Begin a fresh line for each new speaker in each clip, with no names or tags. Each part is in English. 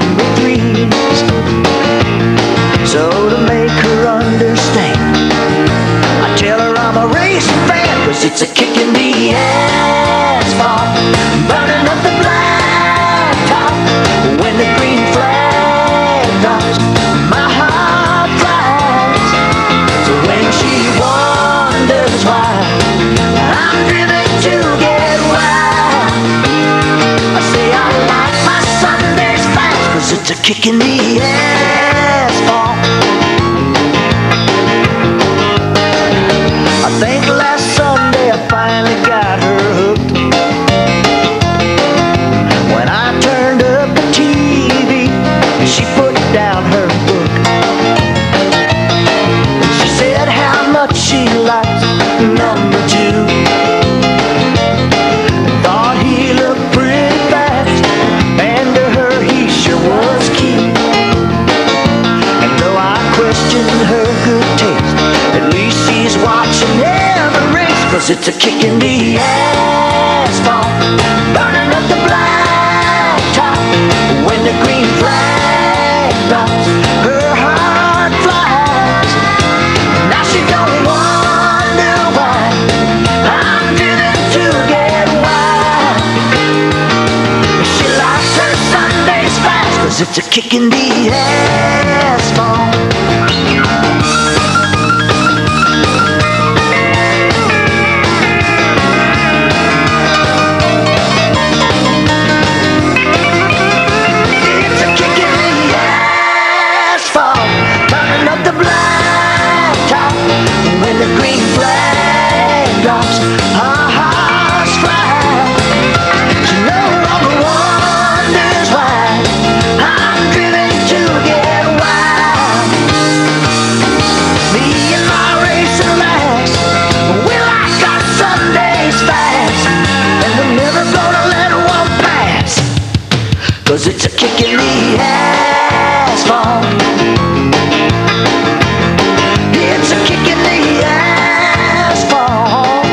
number 3s. So to make her understand, I tell her I'm a racing fan, 'cause it's a kick in the asphalt, burning up the blacktop. When the green flag drops, my heart flies. So when she wonders why I'm driven to get wild, I say I like my Sundays fast, 'cause it's a kick in the asphalt. I think last Sunday I finally got her hooked. When I turned up the TV, she put down her book. She said how much she likes number 2. Thought he looked pretty fast, and to her he sure was cute. And though I questioned her good taste, at least she's watching every race, 'cause it's a kick in the asphalt, burning up the blacktop. When the green flag drops, her heart flies. Now she don't wonder why I'm driven to get wild. She likes her Sundays fast, 'cause it's a kick in the asphalt. Cause it's a kick in the asphalt. It's a kick in the asphalt.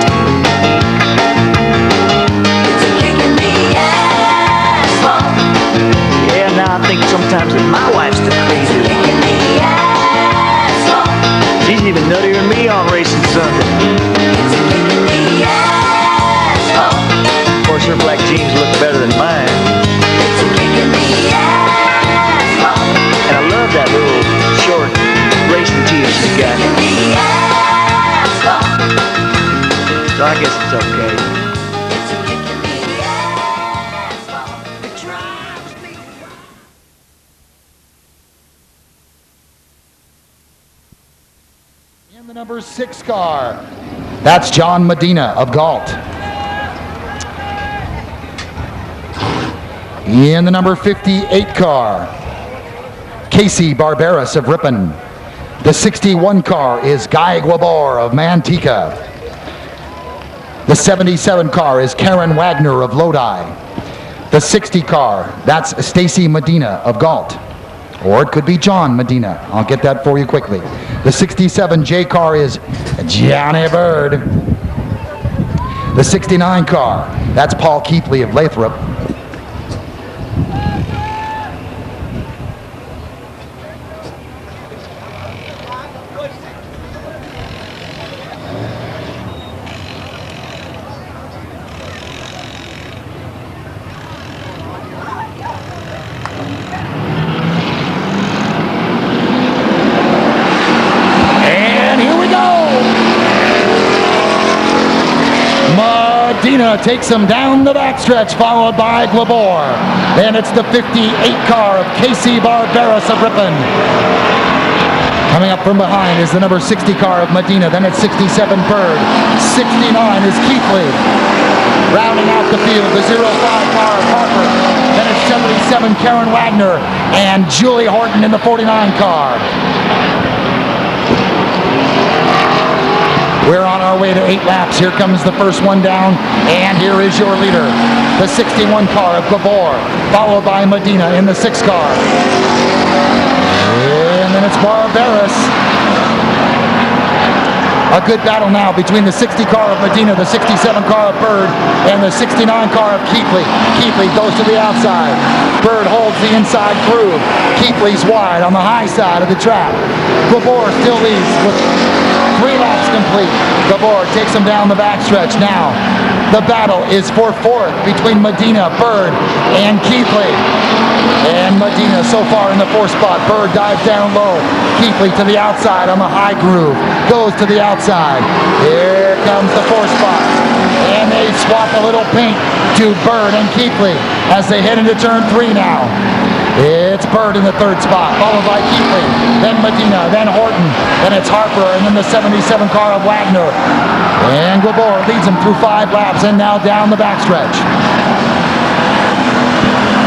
It's a kick in the asphalt. Yeah, now I think sometimes that my wife's the crazy one. It's a kick in the asphalt. She's even nuttier than me on racing Sunday. It's a kick in the asphalt. Of course, her black jeans look better than mine. And I love that little short racing tee she got. So I guess it's okay.
In the number 6 car, that's John Medina of Galt. In the number 58 car, Casey Barberis of Ripon. The 61 car is Guy Guabor of Manteca. The 77 car is Karen Wagner of Lodi. The 60 car, that's Stacy Medina of Galt. Or it could be John Medina. I'll get that for you quickly. The 67 J car is Johnny Bird. The 69 car, that's Paul Keithley of Lathrop. Medina takes him down the backstretch, followed by Guabor. Then it's the 58 car of Casey Barberis of Ripon. Coming up from behind is the number 60 car of Medina. Then it's 67 Bird. 69 is Keithley. Rounding out the field, the 05 car of Harper. Then it's 77 Karen Wagner and Julie Horton in the 49 car. We're on our way to 8 laps. Here comes the first one down, and here is your leader, the 61 car of Gabor, followed by Medina in the 6 car. And then it's Barberis. A good battle now between the 60 car of Medina, the 67 car of Bird, and the 69 car of Keithley. Keithley goes to the outside. Bird holds the inside groove. Keithley's wide on the high side of the track. Gabor still leads with 3 laps complete. Gabor takes him down the backstretch now. The battle is for 4th between Medina, Bird, and Keithley. And Medina so far in the 4th spot. Bird dives down low. Keithley to the outside on the high groove. Goes to the outside. Here comes the 4th spot. And they swap a little paint to Bird and Keithley as they head into turn 3 now. It's Bird in the 3rd spot, followed by Keithley, then Medina, then Horton, then it's Harper, and then the 77 car of Wagner. And Gabor leads him through 5 laps and now down the backstretch.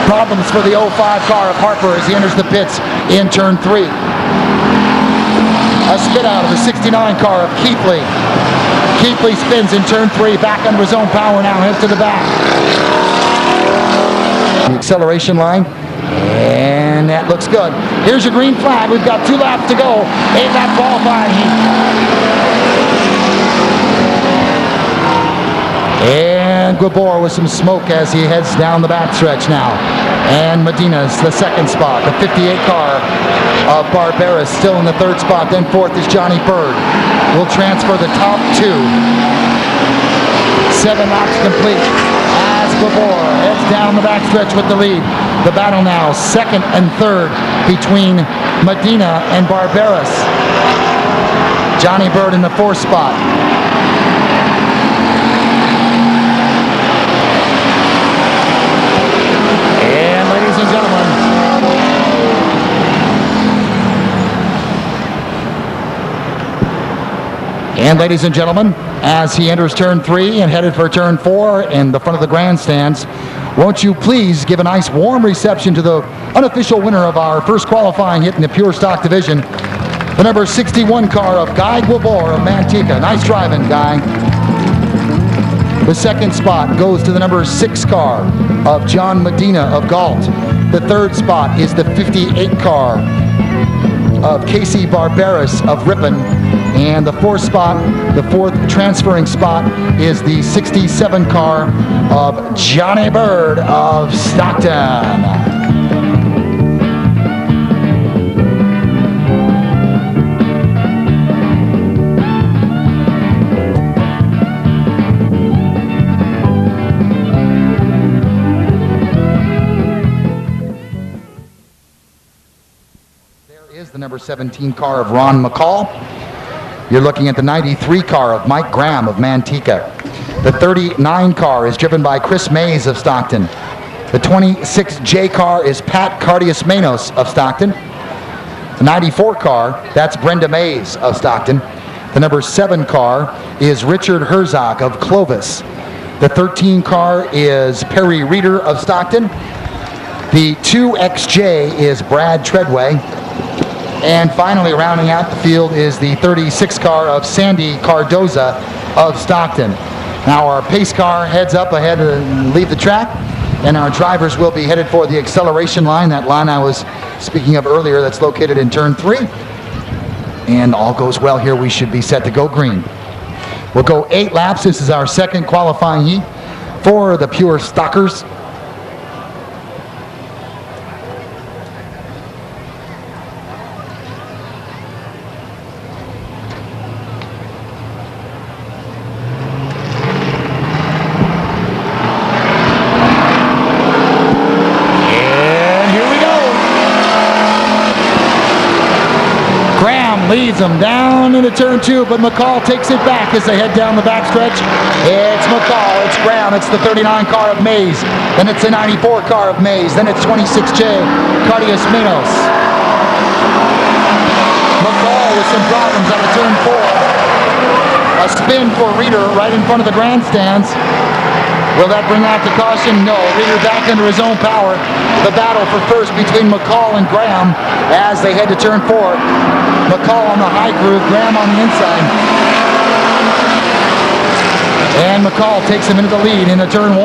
Problems for the 05 car of Harper as he enters the pits in turn 3. A spin out of the 69 car of Keithley. Keithley spins in turn 3, back under his own power now, heads to the back. The acceleration line. And that looks good. Here's your green flag. We've got 2 laps to go. 8-lap qualifying heat. And Gabor with some smoke as he heads down the backstretch now. And Medina's the 2nd spot. The 58 car of Barbera still in the 3rd spot. Then 4th is Johnny Bird. We'll transfer the top 2. 7 laps complete. Gabor heads down the backstretch with the lead. The battle now, 2nd and 3rd between Medina and Barberas. Johnny Bird in the 4th spot. And ladies and gentlemen, as he enters turn 3 and headed for turn 4 in the front of the grandstands, won't you please give a nice warm reception to the unofficial winner of our first qualifying hit in the pure stock division, the number 61 car of Guy Gabor of Manteca. Nice driving, Guy. The 2nd spot goes to the number 6 car of John Medina of Galt. The 3rd spot is the 58 car of Casey Barberas of Ripon. And the 4th spot, the 4th transferring spot, is the 67 car of Johnny Bird of Stockton. There is the number 17 car of Ron McCall. You're looking at the 93 car of Mike Graham of Manteca. The 39 car is driven by Chris Mays of Stockton. The 26J car is Pat Cardias-Manos of Stockton. The 94 car, that's Brenda Mays of Stockton. The number 7 car is Richard Herzog of Clovis. The 13 car is Perry Reeder of Stockton. The 2XJ is Brad Treadway. And finally, rounding out the field is the 36 car of Sandy Cardoza of Stockton. Now our pace car heads up ahead to leave the track, and our drivers will be headed for the acceleration line, that line I was speaking of earlier that's located in turn 3. And all goes well here, we should be set to go green. We'll go 8 laps. This is our 2nd qualifying heat for the pure stockers. Leads them down into turn 2, but McCall takes it back as they head down the backstretch. It's McCall, it's Graham, it's the 39 car of Mays, then it's the 94 car of Mays, then it's 26J, Cardias-Manos. McCall with some problems out of turn 4. A spin for Reeder right in front of the grandstands. Will that bring out the caution? No. Reeder back into his own power. The battle for first between McCall and Graham as they head to turn 4. McCall on the high groove, Graham on the inside. And McCall takes him into the lead into turn 1.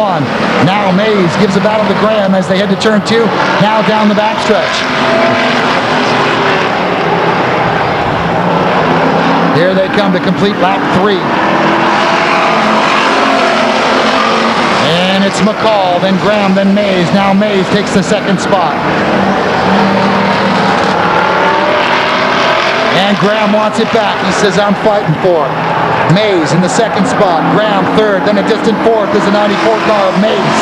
Now Mays gives a battle to Graham as they head to turn 2. Now down the backstretch. Here they come to complete lap 3. And it's McCall, then Graham, then Mays. Now Mays takes the second spot. And Graham wants it back. He says, I'm fighting for it. Mays in the second spot. Graham third. Then a distant fourth is the 94 car of Mays.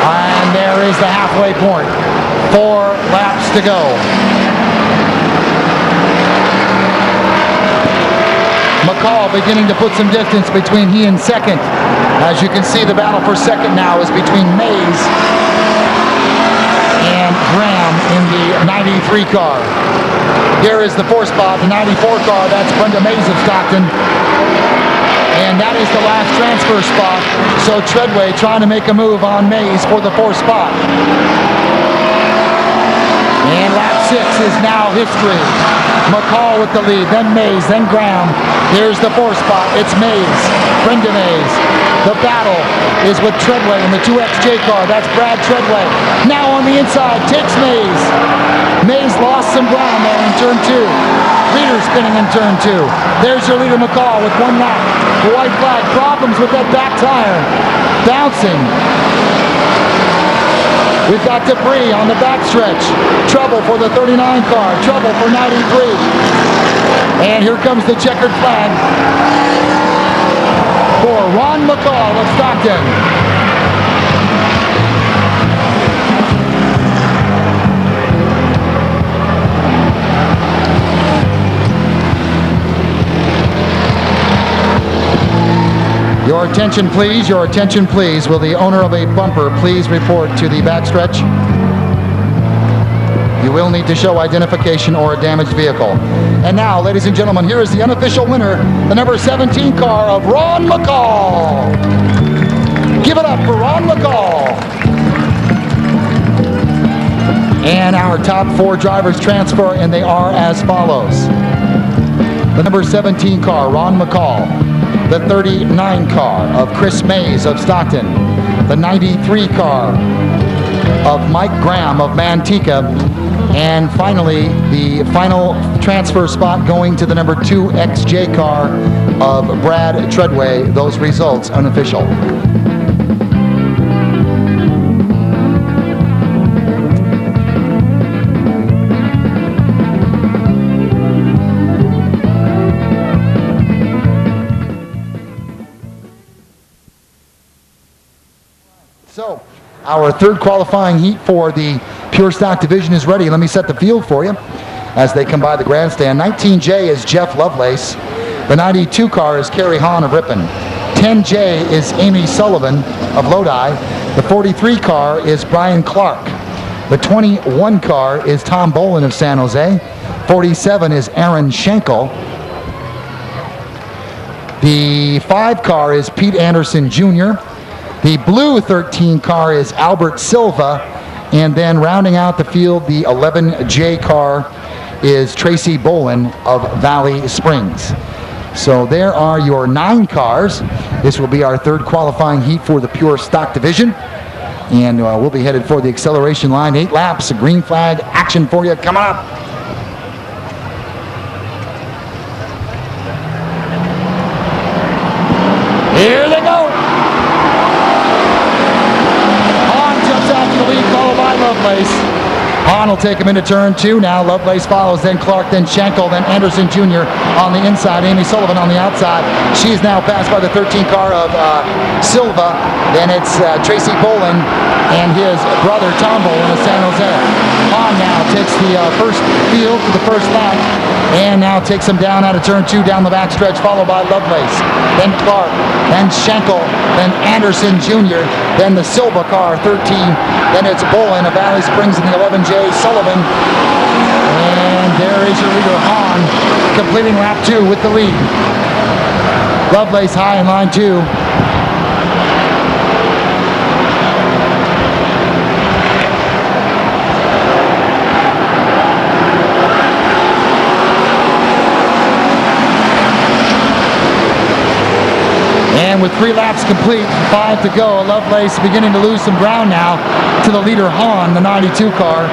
And there is the halfway point. 4 laps to go. McCall beginning to put some distance between he and second. As you can see, the battle for second now is between Mays and Graham in the 93 car. Here is the 4th spot, the 94 car. That's Brenda Mays of Stockton. And that is the last transfer spot. So Treadway trying to make a move on Mays for the 4th spot. And lap 6 is now history. McCall with the lead, then Mays, then Graham. Here's the 4th spot. It's Mays, Brenda Mays. The battle is with Treadway in the 2XJ car. That's Brad Treadway. Now on the inside, takes Mays. Mays lost some ground there in turn 2. Leader spinning in turn 2. There's your leader, McCall, with 1 lap. The white flag, problems with that back tire. Bouncing. We've got debris on the backstretch. Trouble for the 39 car. Trouble for 93. And here comes the checkered flag for Ron McCall of Stockton. Your attention please, your attention please. Will the owner of a bumper please report to the backstretch? You will need to show identification or a damaged vehicle. And now, ladies and gentlemen, here is the unofficial winner, the number 17 car of Ron McCall. Give it up for Ron McCall. And our top 4 drivers transfer, and they are as follows. The number 17 car, Ron McCall. The 39 car of Chris Mays of Stockton. The 93 car of Mike Graham of Manteca. And finally, the final transfer spot going to the number 2XJ car of Brad Treadway. Those results unofficial. So, our third qualifying heat for the Pure Stock division is ready. Let me set the field for you as they come by the grandstand. 19J is Jeff Lovelace. The 92 car is Carrie Hahn of Ripon. 10J is Amy Sullivan of Lodi. The 43 car is Brian Clark. The 21 car is Tom Bolin of San Jose. 47 is Aaron Schenkel. The 5 car is Pete Anderson Jr. The blue 13 car is Albert Silva. And then rounding out the field, the 11J car is Tracy Bolin of Valley Springs. So there are your 9 cars. This will be our third qualifying heat for the Pure Stock division. And we'll be headed for the acceleration line. 8 laps, a green flag action for you coming up. Here they go. Lovelace. Hahn will take him into turn 2. Now Lovelace follows, then Clark, then Schenkel, then Anderson Jr. on the inside. Amy Sullivan on the outside. She's now passed by the 13 car of Silva. Then it's Tracy Bolin and his brother Tom Bolin of San Jose. Hahn now takes the first field for the first lap and now takes him down out of turn 2 down the backstretch, followed by Lovelace, then Clark, then Schenkel, then Anderson Jr., then the Silva car 13, then it's Bolin of Valley Springs in the 11J, Sullivan, and there is your leader Hahn completing lap 2 with the lead. Lovelace high in line 2. And with 3 laps complete, 5 to go, Lovelace beginning to lose some ground now to the leader Hahn, the 92 car.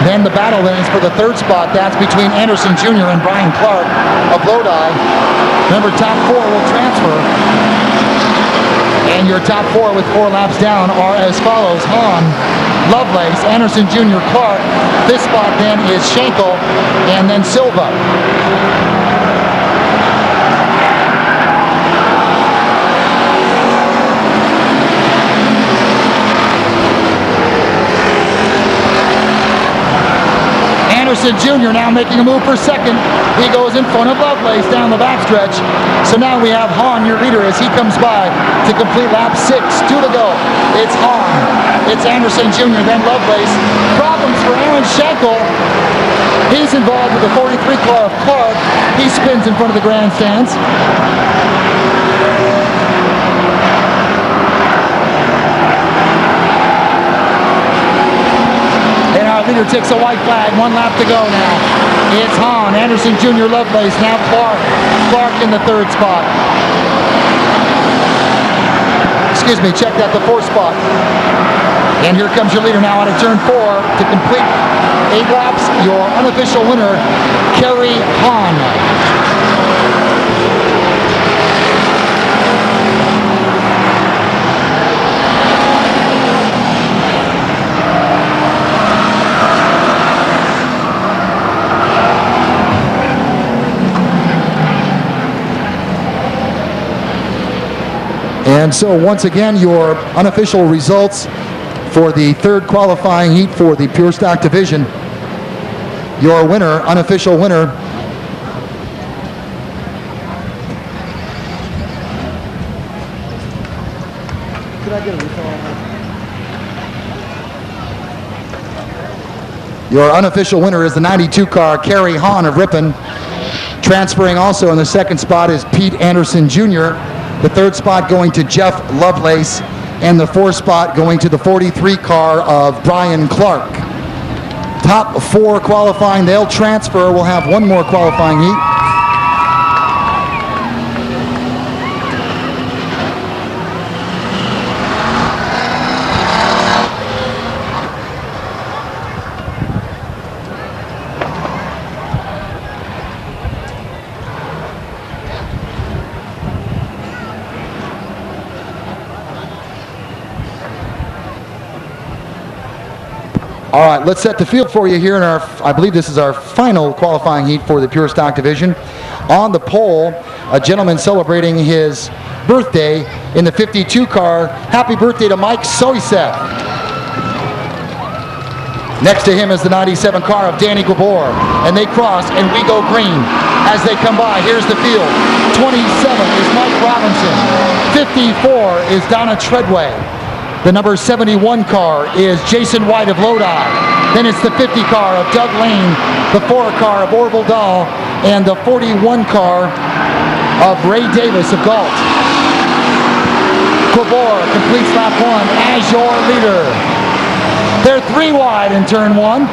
Then the battle lanes for the third spot, that's between Anderson Jr. and Brian Clark of Lodi. Remember, top 4 will transfer. And your top 4 with 4 laps down are as follows: Hahn, Lovelace, Anderson Jr., Clark. This spot then is Schenkel, and then Silva. Anderson Jr. now making a move for second. He goes in front of Lovelace down the backstretch. So now we have Hahn, your leader, as he comes by to complete lap 6. 2 to go. It's Hahn. It's Anderson Jr., then Lovelace. Problems for Aaron Schenkel. He's involved with the 43 car of Clark. He spins in front of the grandstands. Leader takes a white flag. 1 lap to go now. It's Hahn, Anderson Jr., Lovelace, now Clark. Clark in the third spot. Excuse me, check that, the 4th spot. And here comes your leader now out of turn 4 to complete 8 laps. Your unofficial winner, Kerry Hahn. And so once again, your unofficial results for the third qualifying heat for the Pure Stock Division. Your winner, unofficial winner, could I get a refill on that? Your unofficial winner is the 92 car, Kerry Hahn of Ripon. Transferring also in the second spot is Pete Anderson Jr., the third spot going to Jeff Lovelace, and the 4th spot going to the 43 car of Brian Clark. Top 4 qualifying, they'll transfer. We'll have 1 more qualifying heat. All right, let's set the field for you here in our, I believe this is our final qualifying heat for the Pure Stock Division. On the pole, a gentleman celebrating his birthday in the 52 car. Happy birthday to Mike Soyseth. Next to him is the 97 car of Danny Gabor, and they cross, and we go green as they come by. Here's the field. 27 is Mike Robinson. 54 is Donna Treadway. The number 71 car is Jason White of Lodi. Then it's the 50 car of Doug Lane, the 4 car of Orville Dahl, and the 41 car of Ray Davis of Galt. Gabor completes lap 1 as your leader. They're 3 wide in turn 1.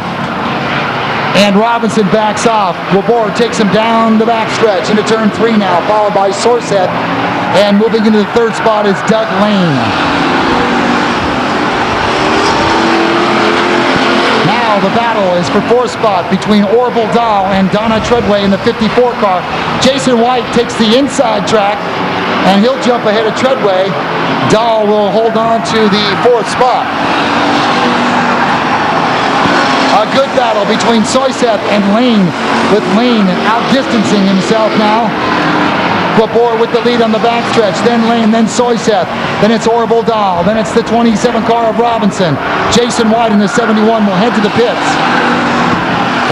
And Robinson backs off. Gabor takes him down the backstretch into turn 3 now, followed by Sorsett. And moving into the third spot is Doug Lane. Now the battle is for 4th spot between Orville Dahl and Donna Treadway in the 54 car. Jason White takes the inside track, and he'll jump ahead of Treadway. Dahl will hold on to the 4th spot. A good battle between Soyseth and Lane, with Lane outdistancing himself now. Gabor with the lead on the backstretch, then Lane, then Soyseth, then it's Orville Dahl, then it's the 27 car of Robinson. Jason White in the 71 will head to the pits.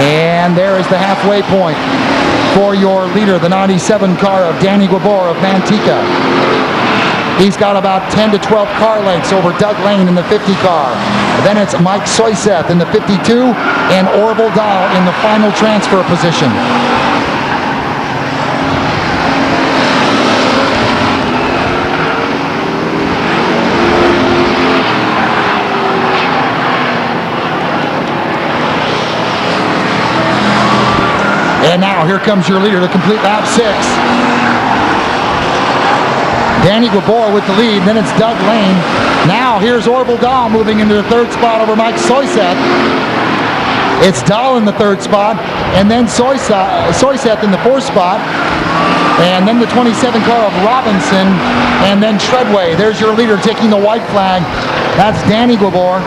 And there is the halfway point for your leader, the 97 car of Danny Gabor of Manteca. He's got about 10 to 12 car lengths over Doug Lane in the 50 car. Then it's Mike Soyseth in the 52 and Orville Dahl in the final transfer position. And now here comes your leader to complete lap 6. Danny Gabor with the lead, then it's Doug Lane. Now here's Orville Dahl moving into the third spot over Mike Soyseth. It's Dahl in the third spot, and then Soyseth in the fourth spot, and then the 27 car of Robinson, and then Treadway. There's your leader taking the white flag. That's Danny Guibor.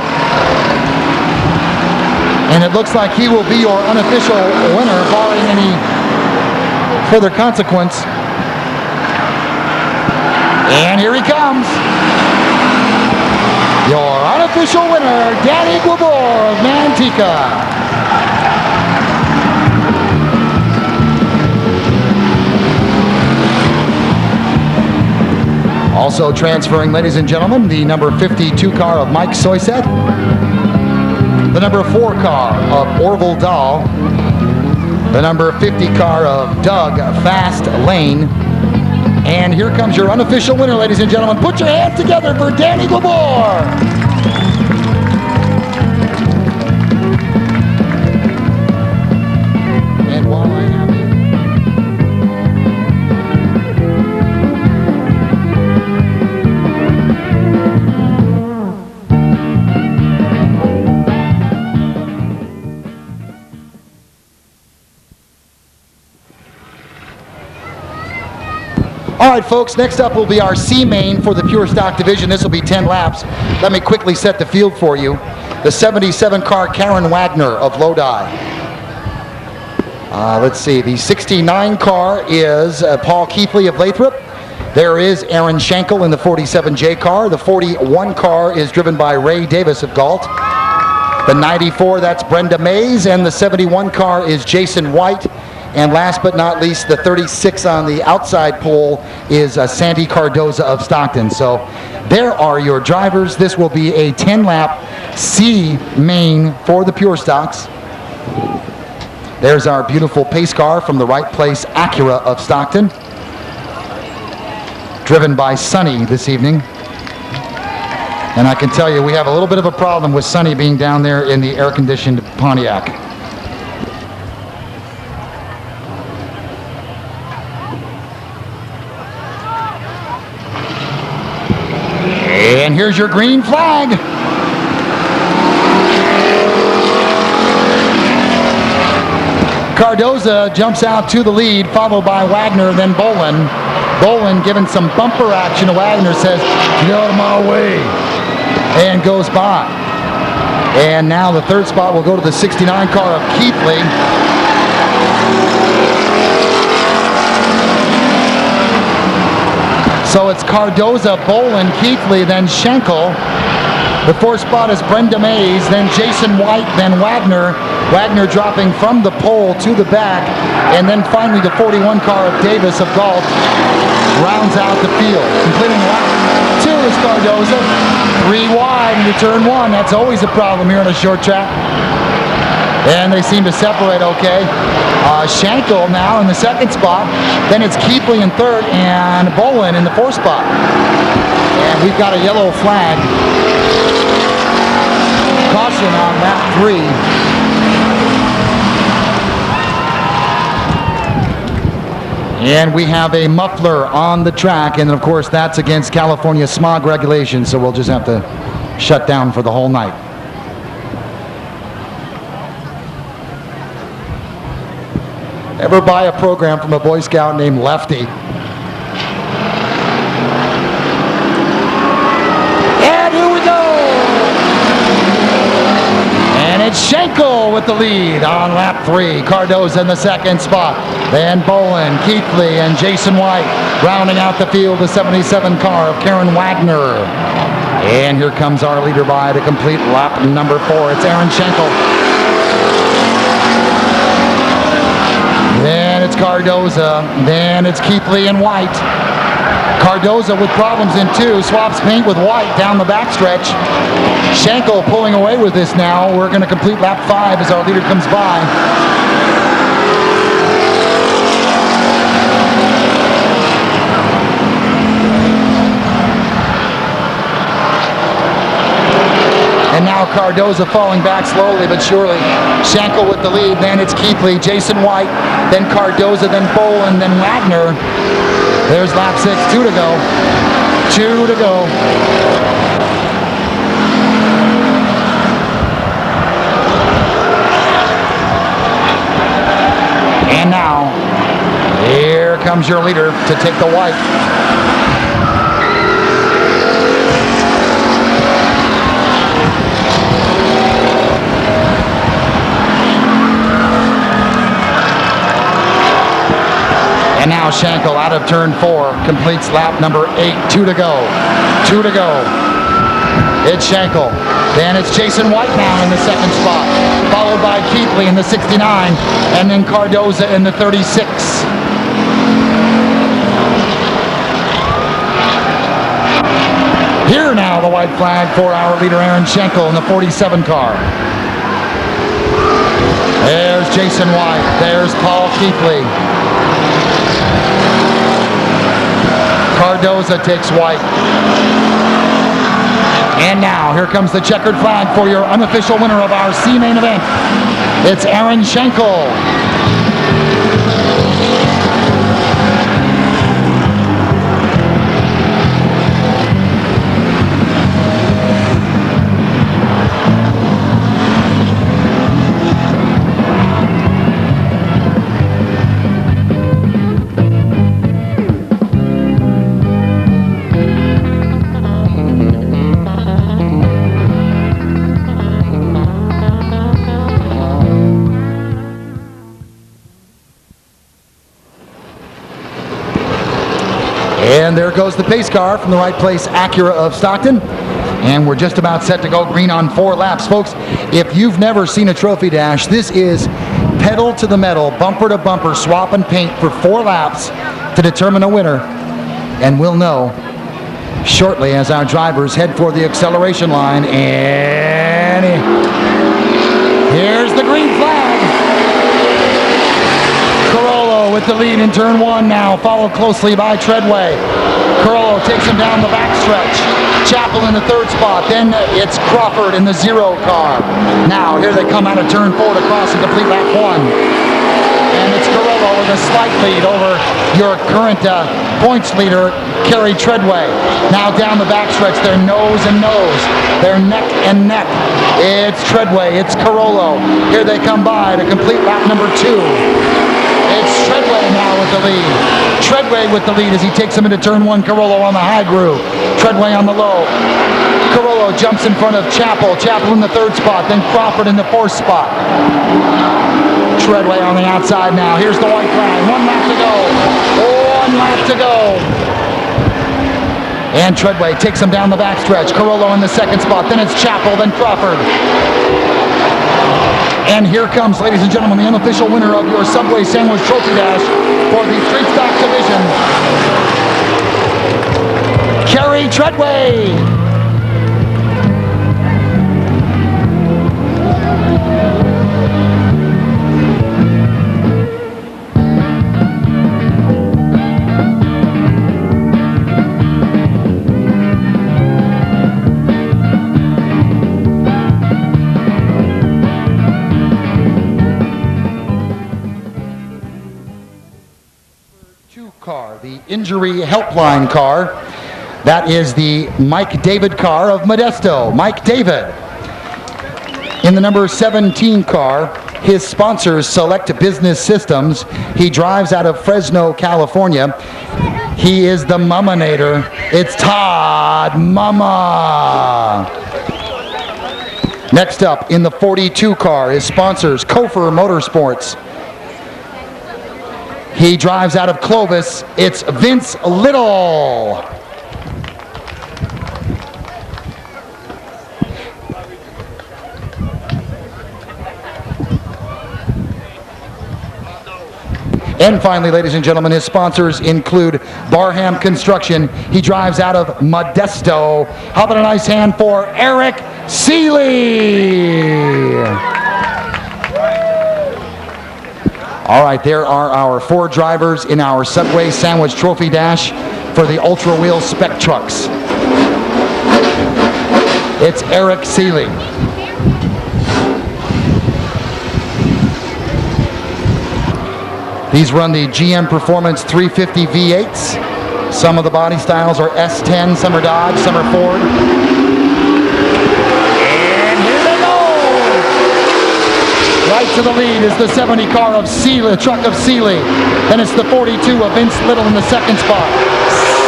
And it looks like he will be your unofficial winner, barring any further consequence. And here he comes. Your unofficial winner, Danny Guibor of Manteca. Also transferring, ladies and gentlemen, the number 52 car of Mike Soyseth, the number 4 car of Orville Dahl, the number 50 car of Doug Fast Lane, and here comes your unofficial winner, ladies and gentlemen. Put your hands together for Danny Guibor. All right, folks, next up will be our C main for the Pure Stock Division. This will be 10 laps. Let me quickly set the field for you. The 77 car Karen Wagner of Lodi. Let's see, the 69 car is Paul Keithley of Lathrop. There is Aaron Schenkel in the 47J car. The 41 car is driven by Ray Davis of Galt. The 94, that's Brenda Mays, and the 71 car is Jason White. And last but not least, the 36 on the outside pole is Sandy Cardoza of Stockton. So there are your drivers. This will be a 10-lap C main for the Pure Stocks. There's our beautiful pace car from the Right Place Acura of Stockton, driven by Sonny this evening. And I can tell you, we have a little bit of a problem with Sonny being down there in the air-conditioned Pontiac. And here's your green flag. Cardoza jumps out to the lead, followed by Wagner, then Bolin. Bolin giving some bumper action to Wagner, says, "Get out of my way," and goes by. And now the third spot will go to the 69 car of Keithley. So it's Cardoza, Bolin, Keithley, then Schenkel. The fourth spot is Brenda Mays, then Jason White, then Wagner. Wagner dropping from the pole to the back. And then finally the 41 car of Davis of Galt rounds out the field. Completing lap 2 is Cardoza. 3 wide into turn 1. That's always a problem here on a short track. And they seem to separate okay. Schenkel now in the second spot. Then it's Keithley in third and Bolin in the fourth spot. And we've got a yellow flag. Caution on lap 3. And we have a muffler on the track, and of course that's against California smog regulations, so we'll just have to shut down for the whole night. Ever buy a program from a Boy Scout named Lefty? And here we go! And it's Schenkel with the lead on lap 3. Cardoza in the second spot. Then Bolin, Keithley, and Jason White rounding out the field, the 77 car of Karen Wagner. And here comes our leader by to complete lap number 4. It's Aaron Schenkel. Then it's Cardoza. Then it's Keithley and White. Cardoza with problems in 2. Swaps paint with White down the backstretch. Schenkel pulling away with this now. We're going to complete lap 5 as our leader comes by. And now Cardoza falling back slowly but surely. Schenkel with the lead. Then it's Keithley, Jason White, then Cardoza, then Bolin, then Wagner. There's lap 6. 2 to go. 2 to go. now. Here comes your leader to take the white. And now Schenkel out of turn 4, completes lap number 8, 2 to go. 2 to go. It's Schenkel. Then it's Jason White now in the second spot, followed by Keithley in the 69, and then Cardoza in the 36. Here now the white flag for our leader Aaron Schenkel in the 47 car. There's Jason White. There's Paul Keithley. Cardoza takes white. And now, here comes the checkered flag for your unofficial winner of our C main event. It's Aaron Schenkel. And there goes the pace car from the right place, Acura of Stockton. And we're just about set to go green on 4 laps. Folks, if you've never seen a trophy dash, this is pedal to the metal, bumper to bumper, swap and paint for 4 laps to determine a winner. And we'll know shortly as our drivers head for the acceleration line. And here's the green flag. Carollo with the lead in turn 1 now, followed closely by Treadway. Carollo takes him down the backstretch. Chappell in the 3rd spot. Then it's Crawford in the 0 car. Now here they come out of turn 4 to cross and complete lap 1. And it's Carollo with a slight lead over your current points leader, Kerry Treadway. Now down the backstretch, they're nose and nose. They're neck and neck. It's Treadway, it's Carollo. Here they come by to complete lap number 2. It's Treadway now with the lead. Treadway with the lead as he takes him into turn 1. Carollo on the high groove. Treadway on the low. Carollo jumps in front of Chappell. Chappell in the 3rd spot. Then Crawford in the 4th spot. Treadway on the outside now. Here's the white flag. 1 lap to go. 1 lap to go. And Treadway takes him down the backstretch. Carollo in the 2nd spot. Then it's Chappell. Then Crawford. And here comes, ladies and gentlemen, the unofficial winner of your Subway Sandwich Trophy Dash for the Street Stock Division, Kerry Treadway. Car, the injury helpline car. That is the Mike David car of Modesto. Mike David. In the number 17 car, his sponsors Select Business Systems. He drives out of Fresno, California. He is the Mummanator. It's Todd Mama. Next up, in the 42 car, his sponsors Kofer Motorsports. He drives out of Clovis. It's Vince Little. And finally, ladies and gentlemen, his sponsors include Barham Construction. He drives out of Modesto. How about a nice hand for Eric Seeley? All right, there are our 4 drivers in our Subway Sandwich Trophy Dash for the Ultra Wheel Spec Trucks. It's Eric Seeley. These run the GM Performance 350 V8s. Some of the body styles are S10, some are Dodge, some are Ford. Right to the lead is the 70 car of Seeley, truck of Seeley. Then it's the 42 of Vince Little in the second spot.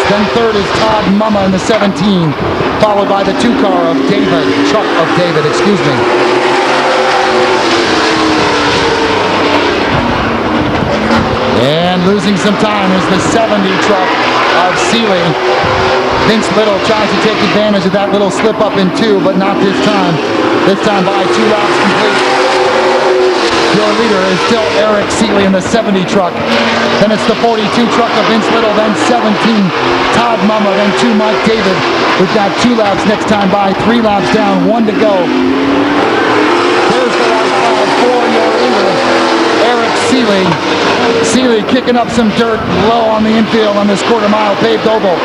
Then third is Todd Mumma in the 17, followed by the 2 car of David, truck of David, excuse me. And losing some time is the 70 truck of Seeley. Vince Little tries to take advantage of that little slip up in 2, but not this time. This time by 2 laps complete. Your leader is still Eric Seeley in the 70 truck. Then it's the 42 truck of Vince Little, then 17 Todd Mumma, then 2 Mike David. We've got 2 laps next time by, 3 laps down, 1 to go. There's the white flag for your leader, Eric Seeley. Seeley kicking up some dirt low on the infield on this quarter-mile paved oval.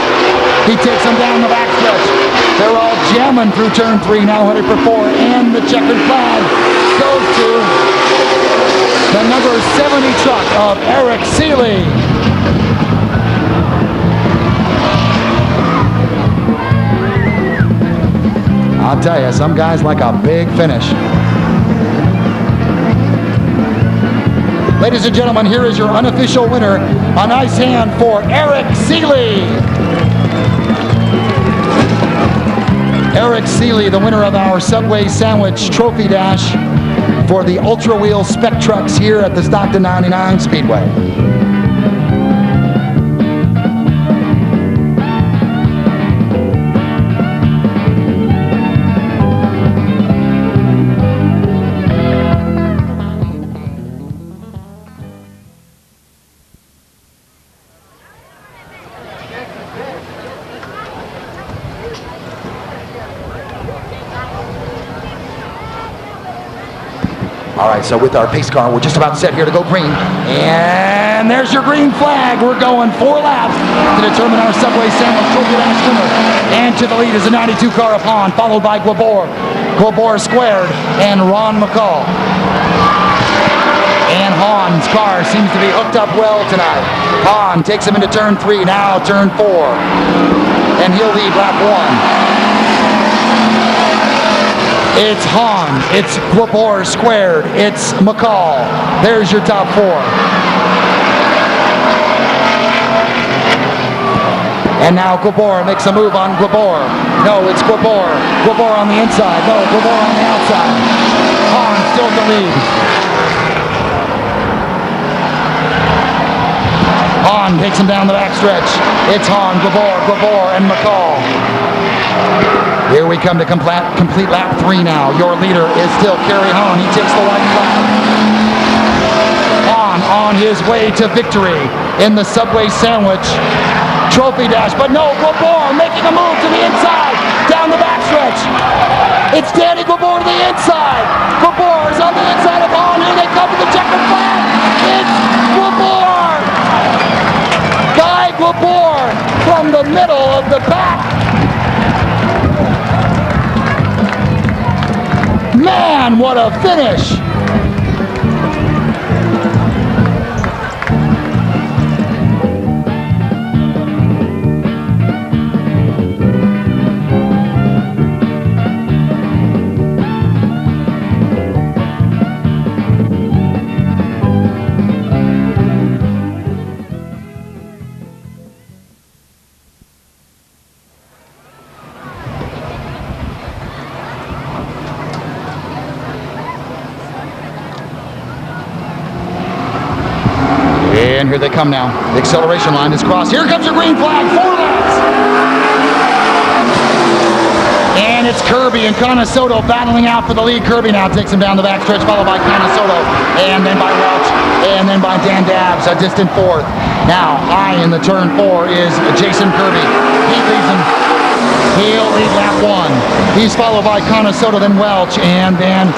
He takes them down the backstretch. They're all jamming through turn 3, now headed for 4, and the checkered flag goes to the number 70 truck of Eric Seeley. I'll tell you, some guys like a big finish. Ladies and gentlemen, here is your unofficial winner. A nice hand for Eric Seeley. Eric Seeley, the winner of our Subway Sandwich Trophy Dash for the Ultra Wheel Spec Trucks here at the Stockton 99 Speedway. All right, so with our pace car, we're just about set here to go green. And there's your green flag. We're going 4 laps to determine our Subway Sandwich Trophy Dash winner. And to the lead is the 92 car of Hahn, followed by Guabor. Guabor squared, and Ron McCall. And Hahn's car seems to be hooked up well tonight. Hahn takes him into turn 3, now turn 4. And he'll lead lap 1. It's Hahn, it's Guabor squared, it's McCall. There's your top 4. And now Guabor makes a move on Guabor. No, it's Guabor. Guabor on the inside. No, Guabor on the outside. Hahn still in the lead. Hahn takes him down the backstretch. It's Hahn, Guabor, and McCall. Here we come to complete lap 3 now. Your leader is still Kerry Hahn. He takes the white flag. Hahn on his way to victory in the Subway Sandwich Trophy Dash. But no, Guabor making a move to the inside, down the backstretch. It's Danny Guabor to the inside. Guabor is on the inside of Hahn. Here they come to the checkered flag. It's Guabor. Guy Guabor from the middle of the pack. Man, what a finish! And here they come now. The acceleration line is crossed. Here comes your green flag. 4 laps. And it's Kirby and Conasoto battling out for the lead. Kirby now takes him down the backstretch, followed by Conasoto, and then by Welch, and then by Dan Dabbs, a distant 4th. Now, high in the turn 4 is Jason Kirby. He leads him. He'll lead lap 1. He's followed by Conasoto, then Welch, and then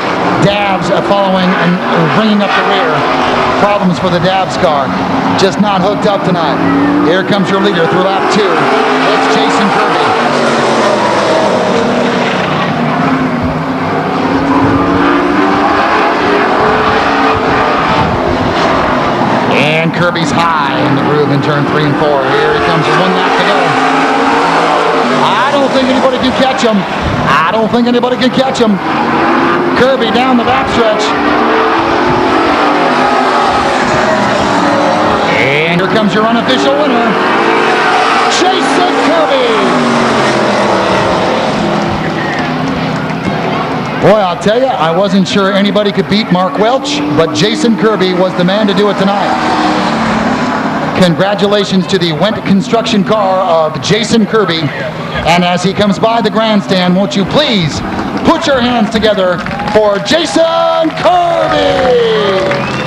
Dabbs following and bringing up the rear. Problems for the Dabbs car. Just not hooked up tonight. Here comes your leader through lap 2. It's Jason Kirby. And Kirby's high in the groove in turn 3 and 4. Here he comes with 1 lap to go. I don't think anybody can catch him. I don't think anybody can catch him. Kirby down the backstretch. here's your unofficial winner, Jason Kirby. Boy, I'll tell you, I wasn't sure anybody could beat Mark Welch, but Jason Kirby was the man to do it tonight. Congratulations to the Wendt construction car of Jason Kirby. And as he comes by the grandstand, won't you please put your hands together for Jason Kirby!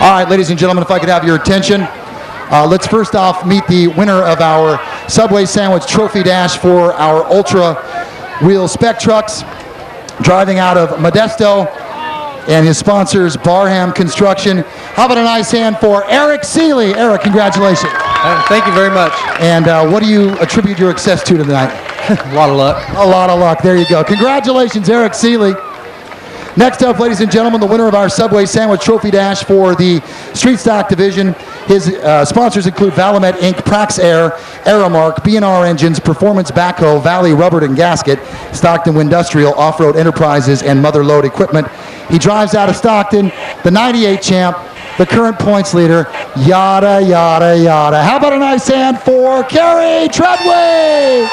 All right, ladies and gentlemen, if I could have your attention. Let's first off meet the winner of our Subway Sandwich Trophy Dash for our Ultra Wheel Spec Trucks, driving out of Modesto, and his sponsors, Barham Construction. How about a nice hand for Eric Seeley? Eric, congratulations.
Thank you very much.
And what do you attribute your success to tonight?
A lot of luck.
A lot of luck. There you go. Congratulations, Eric Seeley. Next up, ladies and gentlemen, the winner of our Subway Sandwich Trophy Dash for the Street Stock Division. His sponsors include Valamet Inc., Prax Air, Aramark, B&R Engines, Performance Backhoe, Valley Rubber and Gasket, Stockton Windustrial, Off-Road Enterprises, and Mother Lode Equipment. He drives out of Stockton, the 98 champ, the current points leader, yada, yada, yada. How about a nice hand for Kerry Treadway?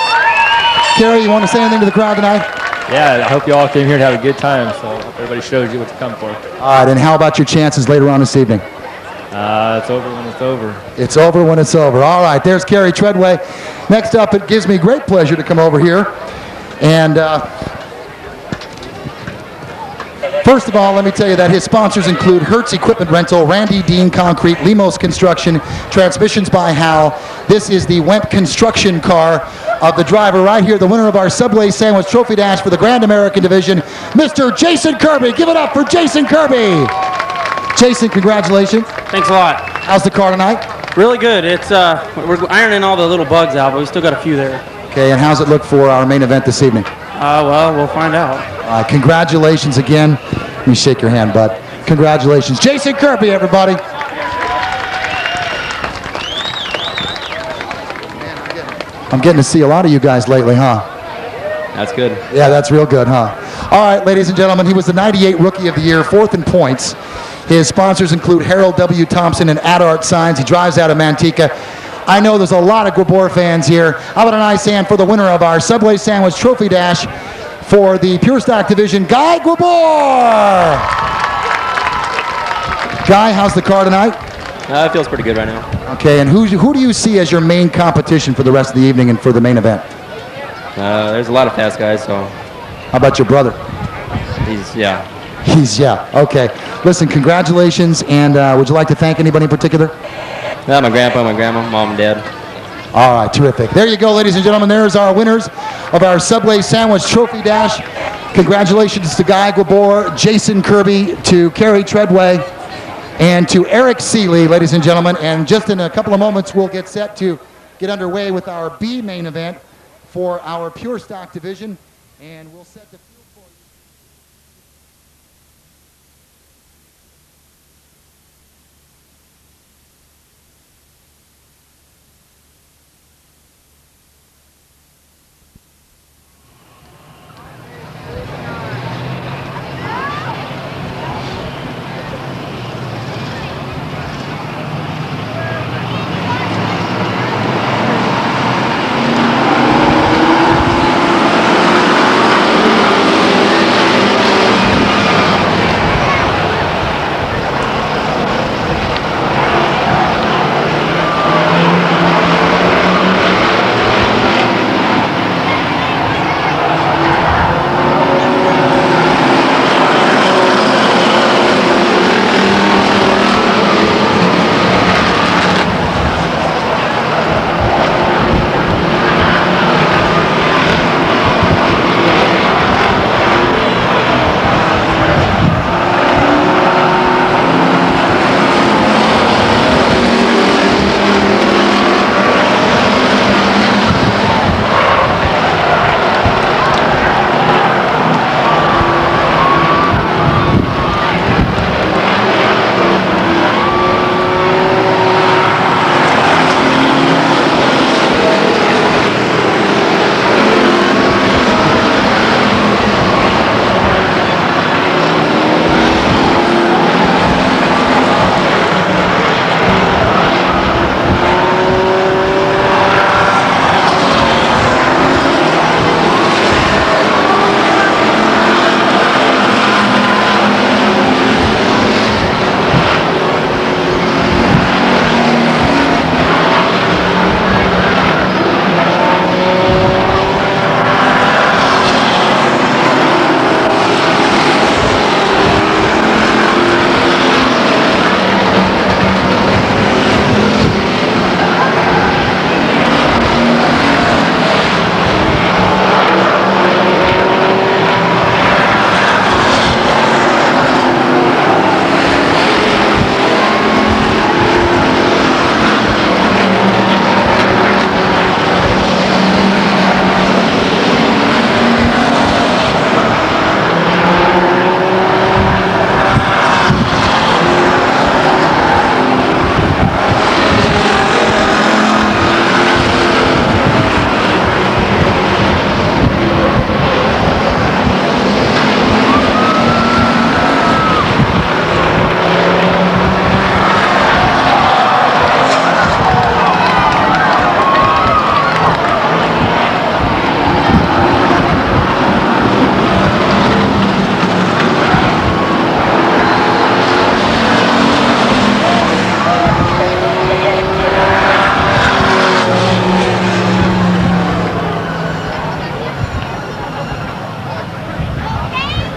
Kerry, you want to say anything to the crowd tonight?
Yeah, I hope you all came here to have a good time, so everybody shows you what to come for.
All right, and how about your chances later on this evening?
It's over when it's over.
It's over when it's over. All right, there's Kerry Treadway. Next up, it gives me great pleasure to come over here. And first of all, let me tell you that his sponsors include Hertz Equipment Rental, Randy Dean Concrete, Limos Construction, Transmissions by Hal. This is the Wendt construction car of the driver right here, the winner of our Subway Sandwich Trophy Dash for the Grand American Division, Mr. Jason Kirby. Give it up for Jason Kirby. Jason, congratulations.
Thanks a lot.
How's the car tonight?
Really good. It's we're ironing all the little bugs out, but we still got a few there.
Okay, and how's it look for our main event this evening?
Well, we'll find out.
Congratulations again. Let me shake your hand, bud. Congratulations. Jason Kirby, everybody. I'm getting to see a lot of you guys lately, huh?
That's good.
Yeah, that's real good, huh? All right, ladies and gentlemen, he was the 98 Rookie of the Year, fourth in points. His sponsors include Harold W. Thompson and AdArt Signs. He drives out of Manteca. I know there's a lot of Gwabor fans here. How about a nice hand for the winner of our Subway Sandwich Trophy Dash for the Pure Stock Division, Guy Gwabor. Guy, how's the car tonight?
It feels pretty good right now.
Okay, and who do you see as your main competition for the rest of the evening and for the main event?
There's a lot of fast guys, so.
How about your brother?
He's
okay. Listen, congratulations, and would you like to thank anybody in particular?
Yeah, my grandpa, my grandma, mom, and dad.
All right, terrific. There you go, ladies and gentlemen. There's our winners of our Subway Sandwich Trophy Dash. Congratulations to Guy Gwabor, Jason Kirby, to Kerry Treadway, and to Eric Seeley, ladies and gentlemen. And just in a couple of moments, we'll get set to get underway with our B main event for our pure stock division, and we'll set the field for you.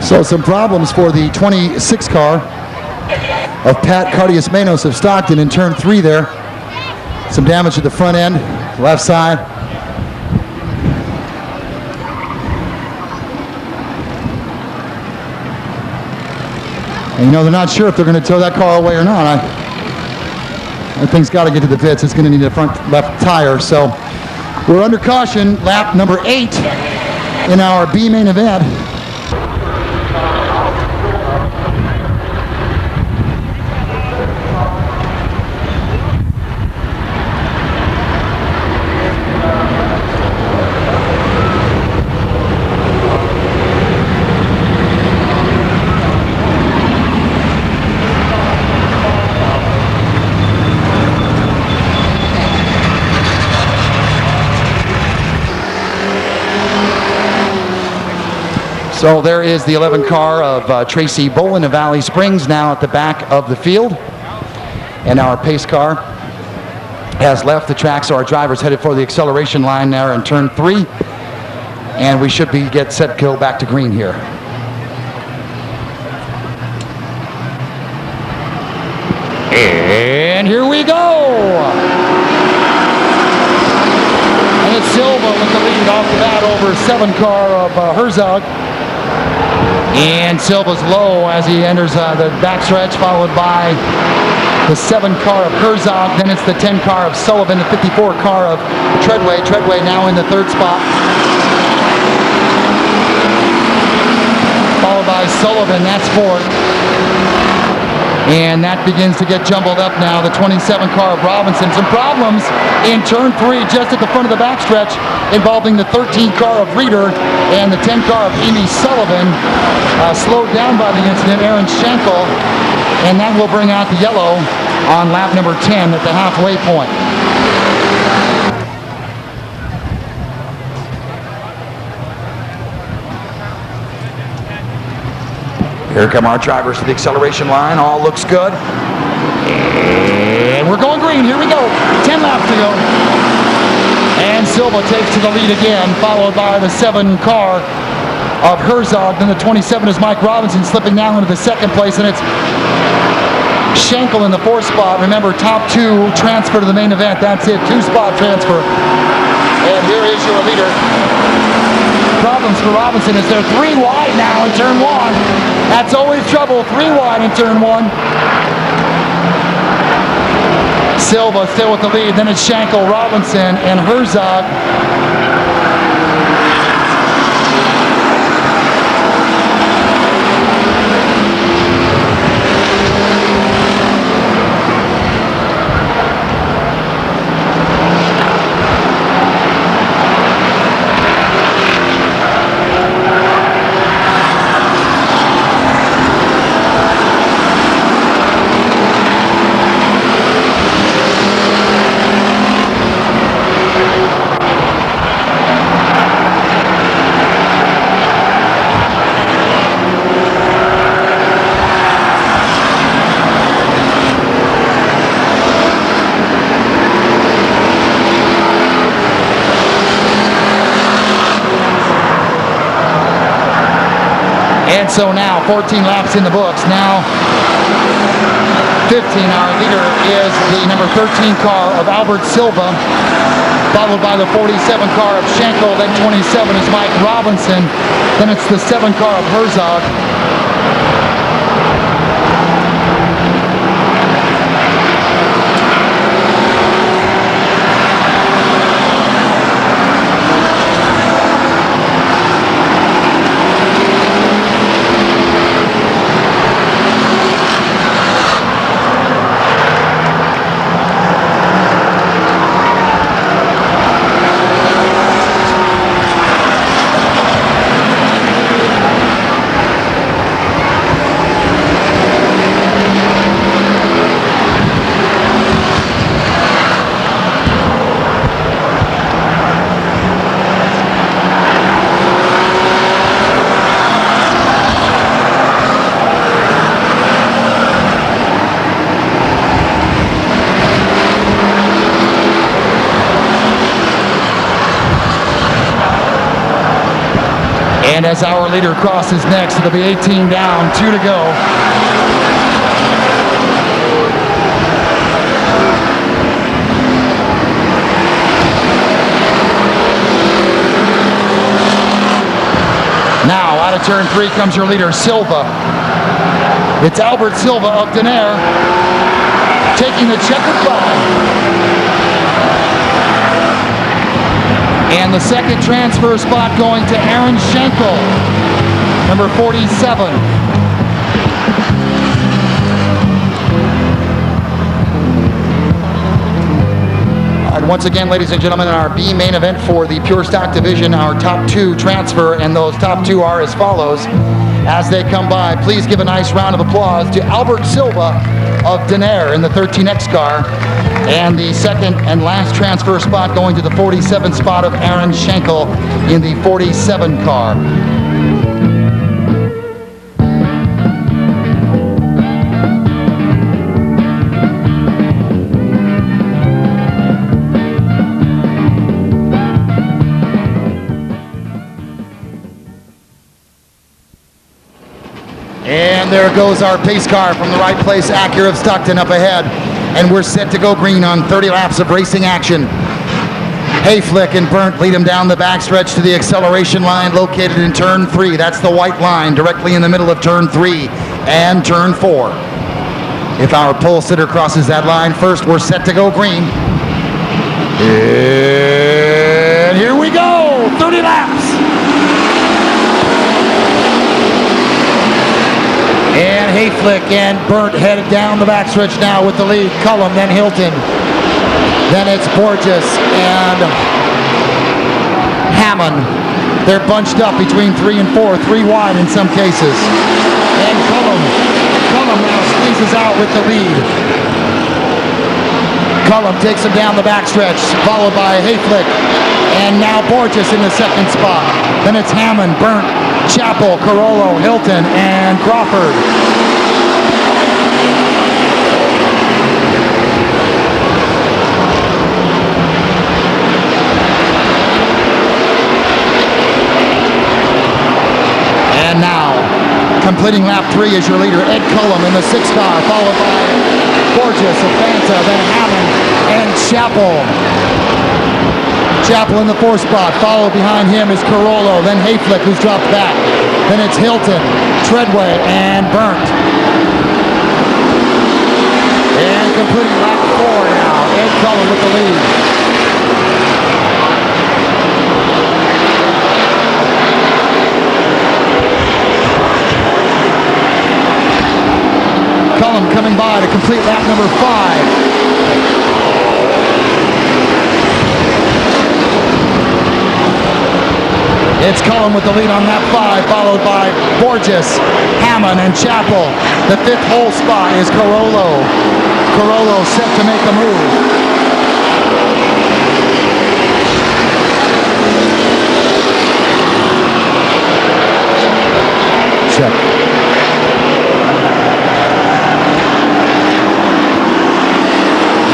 So some problems for the 26 car of Pat Cardias-Manos of Stockton in turn 3 there. Some damage to the front end, left side. And you know, they're not sure if they're going to tow that car away or not. That thing's got to get to the pits. It's going to need a front left tire. So we're under caution, lap number 8 in our B main event. So there is the 11 car of Tracy Bolin of Valley Springs now at the back of the field. And our pace car has left the track, so our driver's headed for the acceleration line there in turn 3. And we should get set to go back to green here. And here we go! And it's Silva with the lead off the bat over 7 car of Herzog. And Silva's low as he enters the backstretch, followed by the 7 car of Herzog, then it's the 10 car of Sullivan, the 54 car of Treadway. Treadway now in the 3rd spot. Followed by Sullivan, that's 4th. And that begins to get jumbled up now. The 27 car of Robinson. Some problems in turn 3 just at the front of the backstretch involving the 13 car of Reeder and the 10 car of Amy Sullivan. Slowed down by the incident, Aaron Schenkel. And that will bring out the yellow on lap number 10 at the halfway point. Here come our drivers to the acceleration line. All looks good. And we're going green. Here we go. 10 laps to go. And Silva takes to the lead again, followed by the 7 car of Herzog. Then the 27 is Mike Robinson slipping down into the 2nd place. And it's Schenkel in the 4th spot. Remember, top 2 transfer to the main event. That's it. 2-spot transfer. And here is your leader. Problems for Robinson is they're 3 wide now in turn 1. That's always trouble, 3 wide in turn 1. Silva still with the lead, then it's Schenkel, Robinson, and Herzog. And so now 14 laps in the books. Now 15, our leader is the number 13 car of Albert Silva, followed by the 47 car of Schenkel. Then 27 is Mike Robinson. Then it's the 7 car of Herzog. And as our leader crosses next, it'll be 18 down, 2 to go. Now, out of turn 3 comes your leader, Silva. It's Albert Silva of Denair taking the checkered flag. And the 2nd transfer spot going to Aaron Schenkel, number 47. And once again, ladies and gentlemen, in our B main event for the Pure Stock Division, our top 2 transfer, and those top 2 are as follows. As they come by, please give a nice round of applause to Albert Silva of Denair in the 13X car. And the 2nd and last transfer spot going to the 47 spot of Aaron Schenkel in the 47 car. And there goes our pace car from the right place, Acura of Stockton up ahead. And we're set to go green on 30 laps of racing action. Hayflick and Burnt lead him down the backstretch to the acceleration line located in turn 3. That's the white line directly in the middle of turn 3 and turn 4. if our pole sitter crosses that line first, we're set to go green. And here we go, 30 laps. And Hayflick and Burnt headed down the backstretch now with the lead. Cullum, then Hilton. Then it's Borges and Hammond. They're bunched up between 3 and 4, 3 wide in some cases. And Cullum now squeezes out with the lead. Cullum takes him down the backstretch, followed by Hayflick. And now Borges in the second spot. Then it's Hammond, Burnt, Chappell, Carollo, Hilton, and Crawford. And now, completing lap 3 is your leader, Ed Cullum in the 6th car, followed by Borges, Fanta, then Hammond, and Chappell. Chappell in the 4th spot, followed behind him is Carollo, then Hayflick, who's dropped back. Then it's Hilton, Treadway, and Burnt. And completing lap 4 now, Ed Cullum with the lead. Cullum coming by to complete lap number 5. It's Cullum with the lead on lap 5, followed by Borges, Hammond, and Chappell. The 5th hole spot is Carollo. Carollo set to make a move. Check.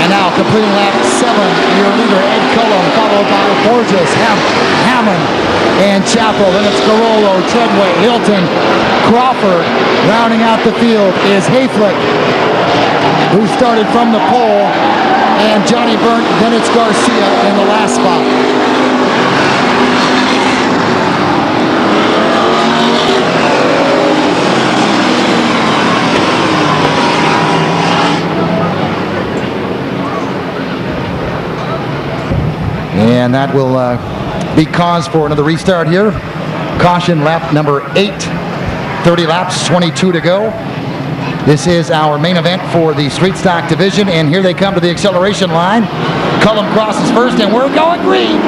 And now completing lap 7, your leader Ed Cullum, followed by Borges, Hammond, and Chappell. Then it's Carollo, Treadway, Hilton, Crawford. Rounding out the field is Hayflick, who started from the pole, and Johnny Burnt. Then it's Garcia in the last spot. And that will be cause for another restart here. Caution lap number 8. 30 laps, 22 to go. This is our main event for the street stock division, and here they come to the acceleration line. Cullum crosses first, and we're going green.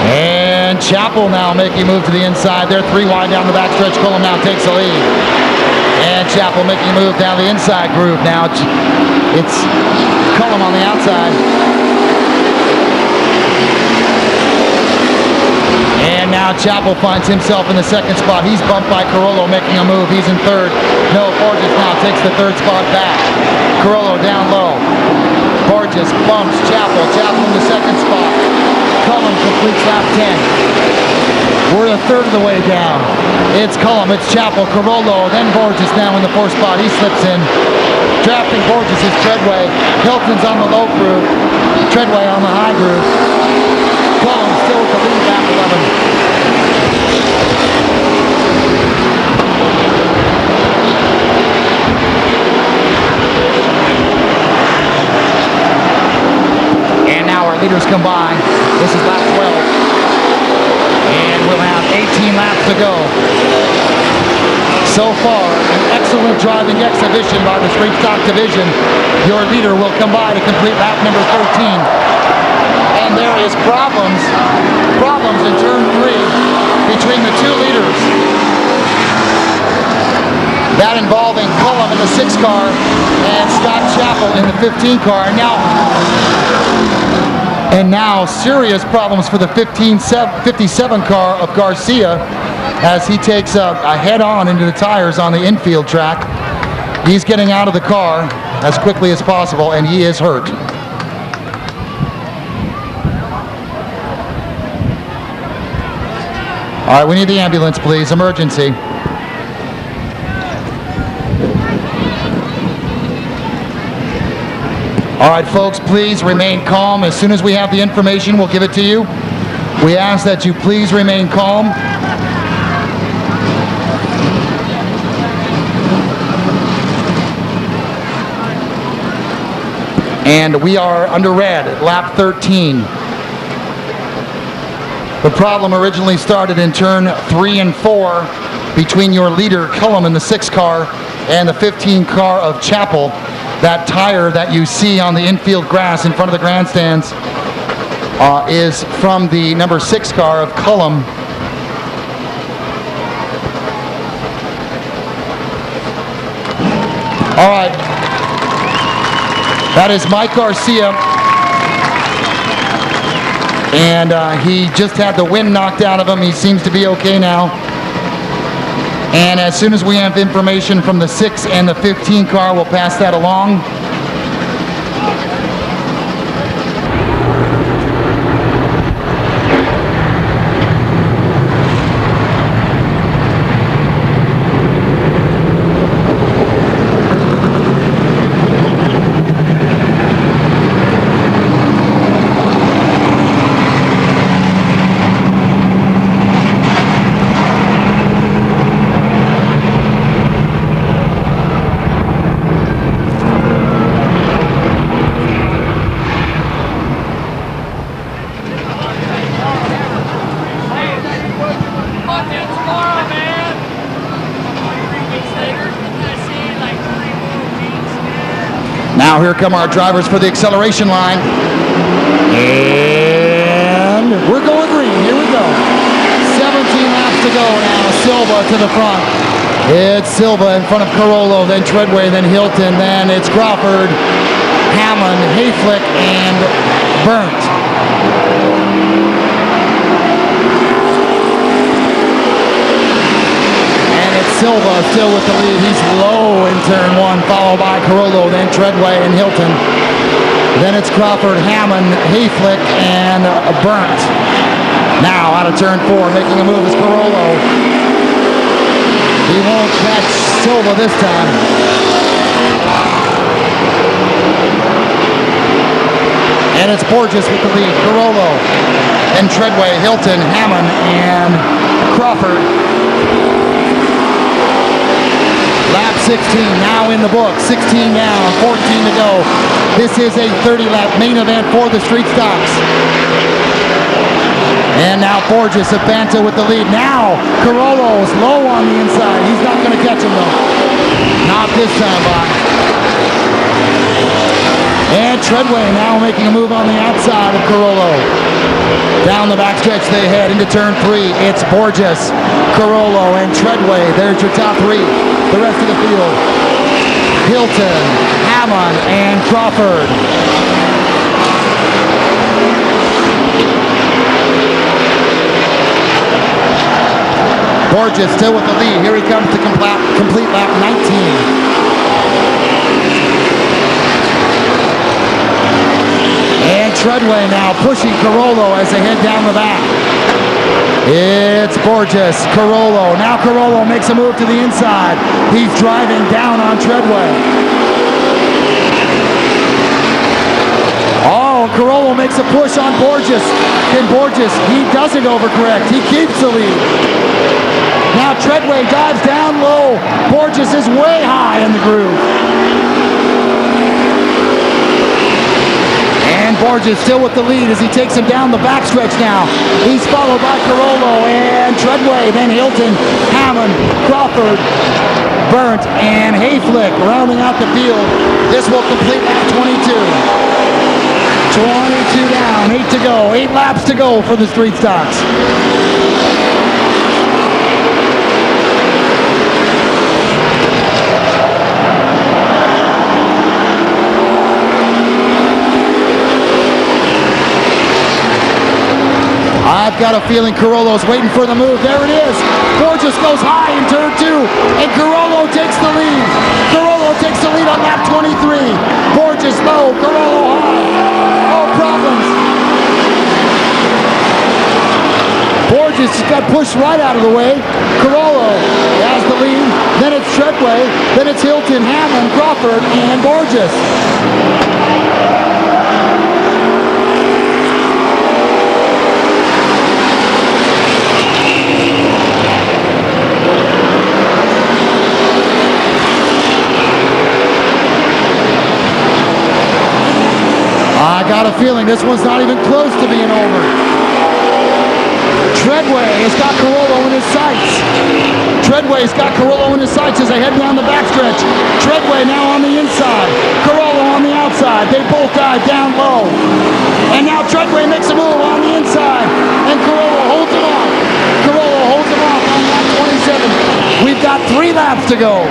And Chappell now making a move to the inside. They're 3 wide down the backstretch. Cullum now takes the lead. And Chappell making a move down the inside groove. Now it's Cullum on the outside. And now Chappell finds himself in the 2nd spot. He's bumped by Carollo making a move. He's in 3rd. No, Borges now takes the 3rd spot back. Carollo down low. Borges bumps Chappell. Chappell in the 2nd spot. Cullum completes lap 10. We're a 3rd of the way down. It's Cullum, it's Chappell, Carollo, then Borges now in the 4th spot. He slips in. Drafting Borges is Treadway. Hilton's on the low groove. Treadway on the high groove. Cullum still with the lead, lap 11. And now our leaders come by. This is lap 12. And we'll have 18 laps to go. So far, an excellent driving exhibition by the street stock division. Your leader will come by to complete lap number 13. And there is problems in turn 3 between the 2 leaders. That involving Cullum in the 6 car and Scott Chappell in the 15 car. And now serious problems for the 57 car of Garcia as he takes a head-on into the tires on the infield track. He's getting out of the car as quickly as possible, and he is hurt. All right, we need the ambulance, please. Emergency. All right, folks, please remain calm. As soon as we have the information, we'll give it to you. We ask that you please remain calm. And we are under red at lap 13. The problem originally started in turn 3 and 4 between your leader, Cullum, in the 6 car and the 15 car of Chapel. That tire that you see on the infield grass in front of the grandstands is from the number 6 car of Cullum. All right. That is Mike Garcia. And he just had the wind knocked out of him. He seems to be okay now. And as soon as we have information from the 6 and the 15 car, we'll pass that along. Now here come our drivers for the acceleration line. And we're going green. Here we go. 17 laps to go now. Silva to the front. It's Silva in front of Carollo, then Treadway, then Hilton, then it's Crawford, Hammond, Hayflick, and Burnt. Silva still with the lead. He's low in turn 1, followed by Carollo, then Treadway and Hilton. Then it's Crawford, Hammond, Hayflick, and Burnt. Now out of turn 4, making a move is Carollo. He won't catch Silva this time. And it's Borges with the lead. Carollo, then Treadway, Hilton, Hammond, and Crawford. Lap 16 now in the book. 16 down, 14 to go. This is a 30-lap main event for the street stocks. And now Borges of Banta with the lead. Now Carollo's low on the inside. He's not going to catch him though. Not this time, Bob. And Treadway now making a move on the outside of Carollo. Down the backstretch they head into turn 3. It's Borges, Carollo, and Treadway. There's your top 3. The rest of the field. Hilton, Hammond, and Crawford. Borges still with the lead. Here he comes to complete lap 19. And Treadway now pushing Carollo as they head down the back. It's Borges, Carollo. Now Carollo makes a move to the inside. He's driving down on Treadway. Oh, Carollo makes a push on Borges. And Borges, he doesn't overcorrect. He keeps the lead. Now Treadway dives down low. Borges is way high in the groove. And Borges still with the lead as he takes him down the backstretch now. He's followed by Carollo and Treadway, then Hilton, Hammond, Crawford, Burnt, and Hayflick rounding out the field. This will complete lap 22. 22 down, 8 to go. 8 laps to go for the street stocks. I've got a feeling Carollo's waiting for the move. There it is. Borges goes high in turn 2, and Carollo takes the lead. Carollo takes the lead on lap 23. Borges low, Carollo high. Oh, problems. Borges got pushed right out of the way. Carollo has the lead. Then it's Treadway. Then it's Hilton, Hammond, Crawford, and Borges. I got a feeling this one's not even close to being over. Treadway has got Carollo in his sights. Treadway's got Carollo in his sights as they head down the backstretch. Treadway now on the inside. Carollo on the outside. They both dive down low. And now Treadway makes a move on the inside. And Carollo holds him off. Carollo holds him off on lap 27. We've got 3 laps to go.